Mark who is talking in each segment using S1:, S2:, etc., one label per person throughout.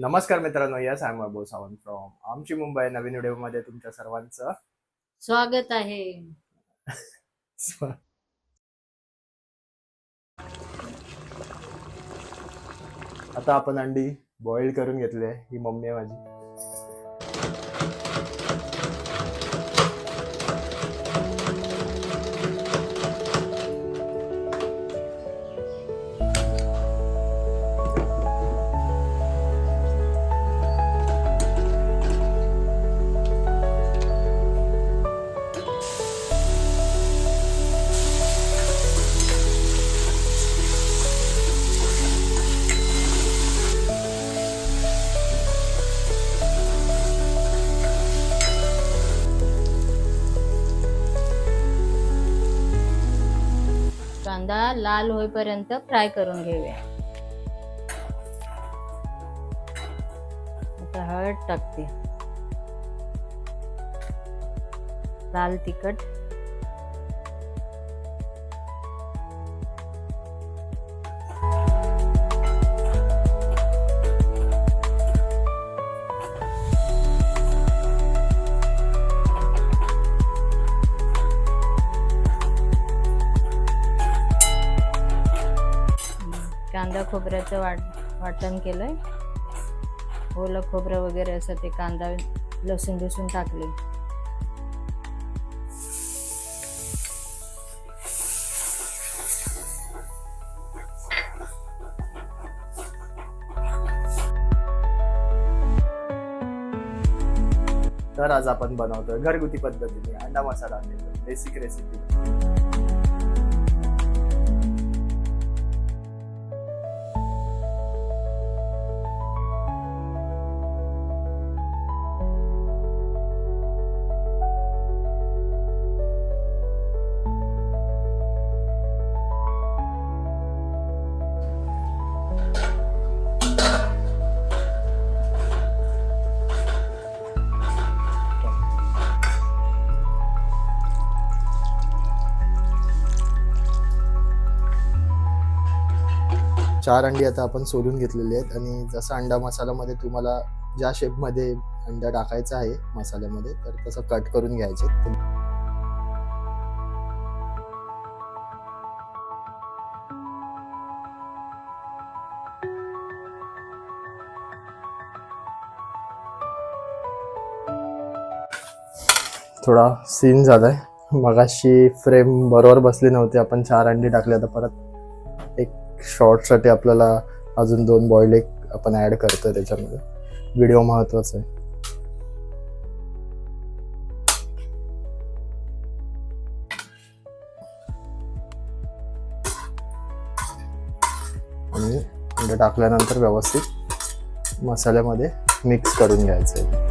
S1: नमस्कार मित्रांनो, yes I am Abo Sawant from आमची मुंबई. नवीन व्हिडिओमध्ये तुमच्या सर्वांचं
S2: स्वागत आहे.
S1: आता आपण अंडी बॉईल करून घेतले. ही मम्मी आहे माझी.
S2: कांदा लाल होईपर्यंत फ्राय करून घेऊया. आता हळद टाकते, लाल तिखट, कांदा खोबऱ्याचं वाटण केलंय. ओलं खोबरं वगैरे असं ते कांदा लसूण टाकले.
S1: तर आज आपण बनवतोय घरगुती पद्धतीने अंडा मसाला, बेसिक रेसिपी. चार अंडी आता आपण सोलून घेतलेली आहेत आणि जसं अंडा मसाल्यामध्ये तुम्हाला ज्या शेपमध्ये अंडा टाकायचा आहे मसाल्यामध्ये, तर तसं कट करून घ्यायचे. थोडा सीन झालाय, मगाशी फ्रेम बरोबर बसली नव्हती. आपण 4 अंडी टाकले, आता परत एक शॉर्टसाठी आपल्याला अजून 2 बॉईल एग आपण ऍड करतोय त्याच्यामध्ये. व्हिडिओ महत्वाचा आहे. आणि अंडे टाकल्यानंतर व्यवस्थित मसाल्यामध्ये मिक्स करून घ्यायचं आहे.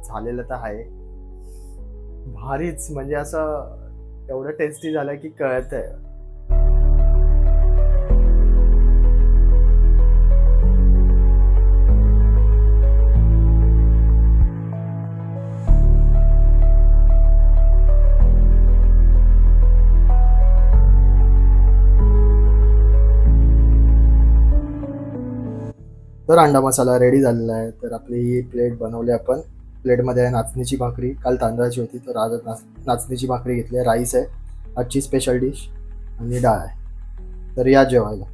S1: झालेलं तर आहे भारीच, म्हणजे असं एवढं टेस्टी झालं की कळतंय. तर अंडा मसाला रेडी झालेला आहे. तर आपली ही प्लेट बनवली आपण. प्लेटमध्ये आहे नाचणीची भाकरी, काल तांदळाची होती, तर आज नाचणीची भाकरी घेतली आहे. राईस आहे, आजची स्पेशल डिश, आणि डाळ आहे. तर या जेवायला.